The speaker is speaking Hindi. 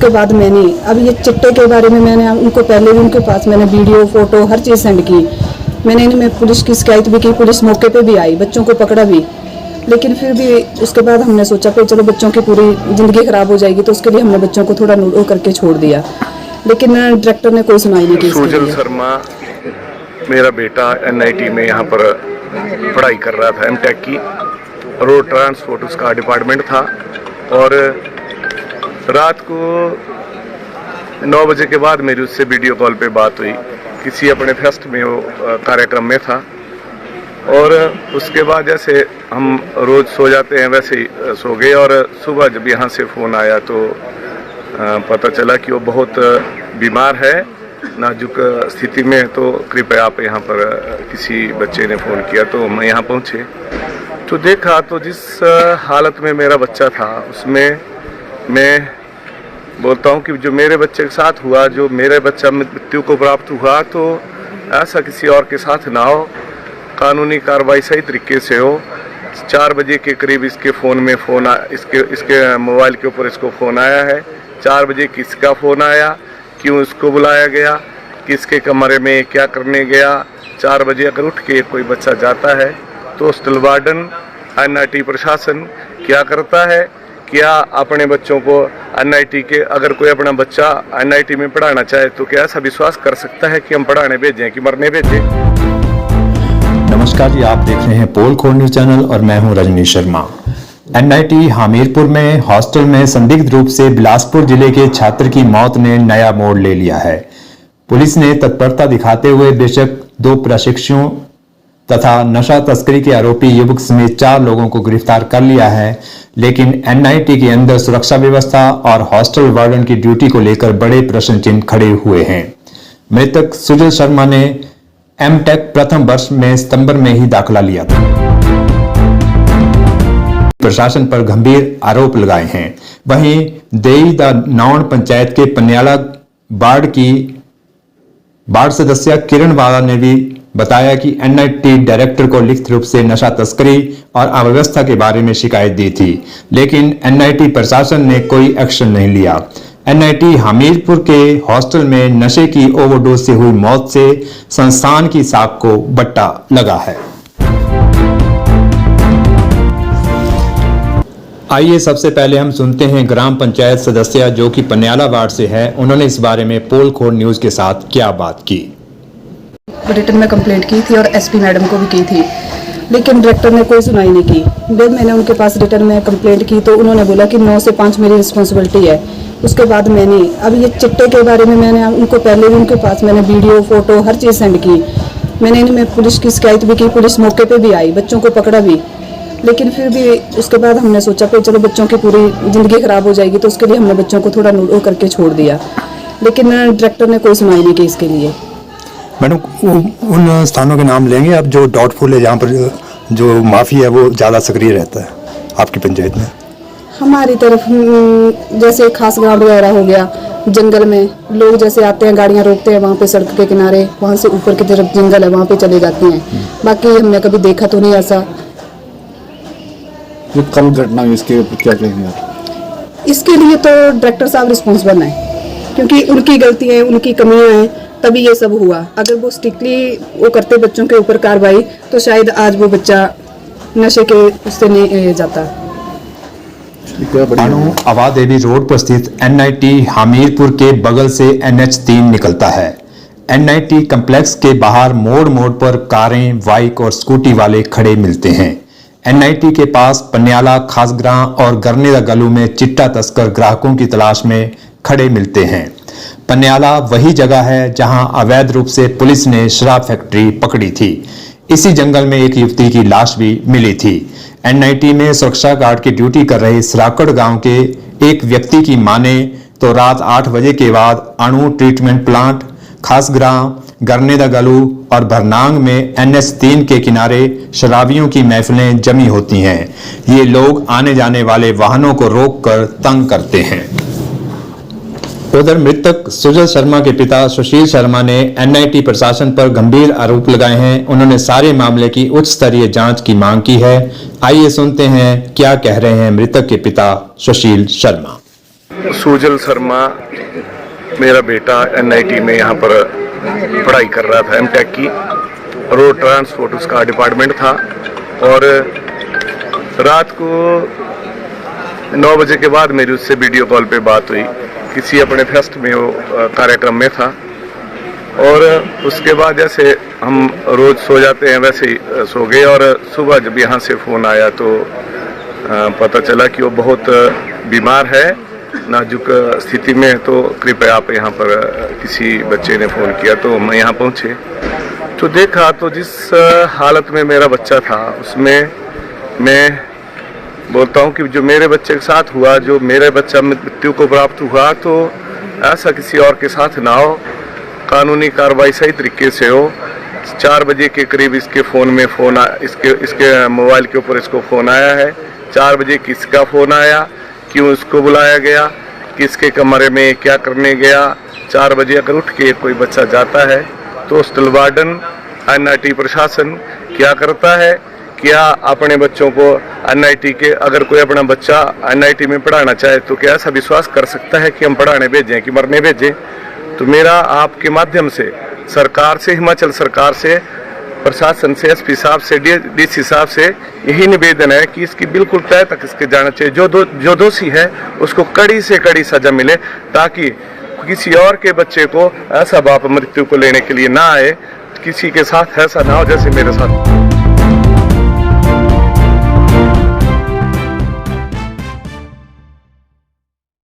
उसके बाद मैंने अब ये चिट्टे के बारे में मैंने उनको पहले भी उनके पास मैंने वीडियो फोटो हर चीज़ सेंड की। मैंने इनमें पुलिस की शिकायत भी की, पुलिस मौके पे भी आई, बच्चों को पकड़ा भी। लेकिन फिर भी उसके बाद हमने सोचा कि चलो बच्चों की पूरी ज़िंदगी ख़राब हो जाएगी, तो उसके लिए हमने बच्चों को थोड़ा वो करके छोड़ दिया। लेकिन डायरेक्टर ने कोई सुनाई नहीं की। सुजल शर्मा मेरा बेटा NIT में यहाँ पर पढ़ाई कर रहा था, M.Tech की, रोड ट्रांसपोर्ट उसका डिपार्टमेंट था। और रात को 9 बजे के बाद मेरी उससे वीडियो कॉल पे बात हुई, किसी अपने फेस्ट में वो कार्यक्रम में था। और उसके बाद जैसे हम रोज़ सो जाते हैं वैसे ही सो गए। और सुबह जब यहाँ से फ़ोन आया तो पता चला कि वो बहुत बीमार है, नाजुक स्थिति में। तो कृपया आप यहाँ पर किसी बच्चे ने फ़ोन किया तो मैं यहाँ पहुँचे तो देखा तो जिस हालत में मेरा बच्चा था उसमें मैं बोलता हूँ कि जो मेरे बच्चे के साथ हुआ, जो मेरे बच्चा मृत्यु को प्राप्त हुआ, तो ऐसा किसी और के साथ ना हो, कानूनी कार्रवाई सही तरीके से हो। 4 बजे के करीब इसके फ़ोन में इसके मोबाइल के ऊपर इसको फ़ोन आया है। 4 बजे किसका फ़ोन आया, क्यों इसको बुलाया गया, किसके कमरे में क्या करने गया। 4 बजे अगर उठ के कोई बच्चा जाता है तो हॉस्टल वार्डन NIT प्रशासन क्या करता है, क्या अपने बच्चों को NIT के, अगर कोई अपना बच्चा NIT में पढ़ाना चाहे तो क्या ऐसा विश्वास कर सकता है कि हम पढ़ाने भेजें कि मरने भेजें। नमस्कार जी, आप देख रहे हैं पोल खोल न्यूज चैनल और मैं हूं रजनीश शर्मा। NIT हमीरपुर में हॉस्टल में संदिग्ध रूप से बिलासपुर जिले के छात्र की मौत ने नया मोड़ ले लिया है। पुलिस ने तत्परता दिखाते हुए बेशक 2 प्रशिक्षुओं तथा नशा तस्करी के आरोपी युवक समेत 4 लोगों को गिरफ्तार कर लिया है, लेकिन NIT के अंदर सुरक्षा व्यवस्था और हॉस्टल वार्डन की ड्यूटी को लेकर बड़े प्रश्न चिन्ह खड़े हुए हैं। मृतक सुजल शर्मा ने M.Tech प्रथम वर्ष में सितंबर में ही दाखिला लिया था। प्रशासन पर गंभीर आरोप लगाए हैं। वहीं देई द नाउन पंचायत के पन्याला वार्ड सदस्य किरण वाला ने भी बताया कि NIT डायरेक्टर को लिखित रूप से नशा तस्करी और अव्यवस्था के बारे में शिकायत दी थी, लेकिन NIT प्रशासन ने कोई एक्शन नहीं लिया। NIT हमीरपुर के हॉस्टल में नशे की ओवरडोज से हुई मौत से संस्थान की साख को बट्टा लगा है। आइए सबसे पहले हम सुनते हैं ग्राम पंचायत सदस्य जो कि पन्याला वार्ड से है, उन्होंने इस बारे में पोल खोल न्यूज के साथ क्या बात की। रिटर्न में कंप्लेंट की थी और SP मैडम को भी की थी, लेकिन डायरेक्टर ने कोई सुनाई नहीं की। जब मैंने उनके पास रिटर्न में कंप्लेंट की तो उन्होंने बोला कि 9 से 5 मेरी रिस्पॉन्सिबिलिटी है। उसके बाद मैंने अब ये चिट्टे के बारे में मैंने उनको पहले भी उनके पास मैंने वीडियो फोटो हर चीज़ सेंड की। मैंने इनमें पुलिस की शिकायत भी की, पुलिस मौके पे भी आई, बच्चों को पकड़ा भी। लेकिन फिर भी उसके बाद हमने सोचा कि चलो बच्चों की पूरी ज़िंदगी ख़राब हो जाएगी, तो उसके लिए हमने बच्चों को थोड़ा वो करके छोड़ दिया। लेकिन डायरेक्टर ने कोई सुनाई नहीं की इसके लिए। मैडम, उन स्थानों के नाम लेंगे आप जो डाउटफुल है, जहाँ पर जो माफी है वो ज़्यादा सक्रिय रहता है आपकी पंचायत में? हमारी तरफ जैसे खास ग्राउंड वगैरह हो गया, जंगल में लोग जैसे आते हैं, गाड़ियाँ रोकते हैं वहाँ पे सड़क के किनारे, वहाँ से ऊपर की तरफ जंगल है वहाँ पे चले जाते हैं। बाकी हमने कभी देखा तो नहीं ऐसा। जो कल घटना हुई इसके क्या कहेंगे आप? इसके लिए तो डायरेक्टर साहब रिस्पॉन्सिबल हैं, क्योंकि उनकी गलतियाँ हैं, उनकी कमियाँ हैं, तभी ये सब हुआ। अगर वो स्ट्रिक्टली वो करते बच्चों के ऊपर कार्रवाई तो शायद आज वो बच्चा नशे के उससे नहीं जाता। आवा देवी रोड पर स्थित NIT हमीरपुर के बगल से NH3 निकलता है। NIT कम्प्लेक्स के बाहर मोड़ मोड़ पर कारें, बाइक और स्कूटी वाले खड़े मिलते हैं। NIT के पास पन्याला, खासग्रां और गरनेदा गलू में चिट्टा तस्कर ग्राहकों की तलाश में खड़े मिलते हैं। पन्याला वही जगह है जहां अवैध रूप से पुलिस ने शराब फैक्ट्री पकड़ी थी। इसी जंगल में एक युवती की लाश भी मिली थी। NIT में सुरक्षा गार्ड की ड्यूटी कर रहे सराकड़ गांव के एक व्यक्ति की माने तो रात 8 बजे के बाद अणु ट्रीटमेंट प्लांट, खासग्रां, गरनेदा गलू और भरनांग में NH3 के किनारे शराबियों की महफिलें जमी होती हैं। ये लोग आने जाने वाले वाहनों को रोककर तंग करते हैं। उधर मृतक सुजल शर्मा के पिता सुशील शर्मा ने NIT प्रशासन पर गंभीर आरोप लगाए हैं। उन्होंने सारे मामले की उच्च स्तरीय जांच की मांग की है। आइए सुनते हैं क्या कह रहे हैं मृतक के पिता सुशील शर्मा। सुजल शर्मा मेरा बेटा NIT में यहाँ पर पढ़ाई कर रहा था, M.Tech की। रोड ट्रांसपोर्ट उसका डिपार्टमेंट था और रात को 9 बजे के बाद मेरी उससे वीडियो कॉल पे बात हुई। किसी अपने फेस्ट में वो कार्यक्रम में था और उसके बाद जैसे हम रोज सो जाते हैं वैसे ही सो गए और सुबह जब यहाँ से फ़ोन आया तो पता चला कि वो बहुत बीमार है, नाजुक स्थिति में। तो कृपया आप यहाँ पर किसी बच्चे ने फ़ोन किया तो मैं यहाँ पहुँचे तो देखा तो जिस हालत में मेरा बच्चा था उसमें मैं बोलता हूँ कि जो मेरे बच्चे के साथ हुआ, जो मेरे बच्चा मृत्यु को प्राप्त हुआ, तो ऐसा किसी और के साथ ना हो। कानूनी कार्रवाई सही तरीके से हो। 4 बजे के करीब इसके फ़ोन में इसके मोबाइल के ऊपर इसको फ़ोन आया है। 4 बजे किसका फ़ोन आया, क्यों इसको बुलाया गया, किसके कमरे में क्या करने गया। 4 बजे अगर उठ के कोई बच्चा जाता है तो हॉस्टल वार्डन, NIT प्रशासन क्या करता है, क्या अपने बच्चों को NIT के, अगर कोई अपना बच्चा NIT में पढ़ाना चाहे तो क्या ऐसा विश्वास कर सकता है कि हम पढ़ाने भेजें कि मरने भेजें। तो मेरा आपके माध्यम से सरकार से, हिमाचल सरकार से, प्रशासन से, SP साहब से, DC साहब से यही निवेदन है कि इसकी बिल्कुल तय तक इसके जाना चाहिए। जो दोषी है उसको कड़ी से कड़ी सजा मिले ताकि किसी और के बच्चे को ऐसा बाप मृत्यु को लेने के लिए ना आए, किसी के साथ ऐसा ना हो जैसे मेरे साथ।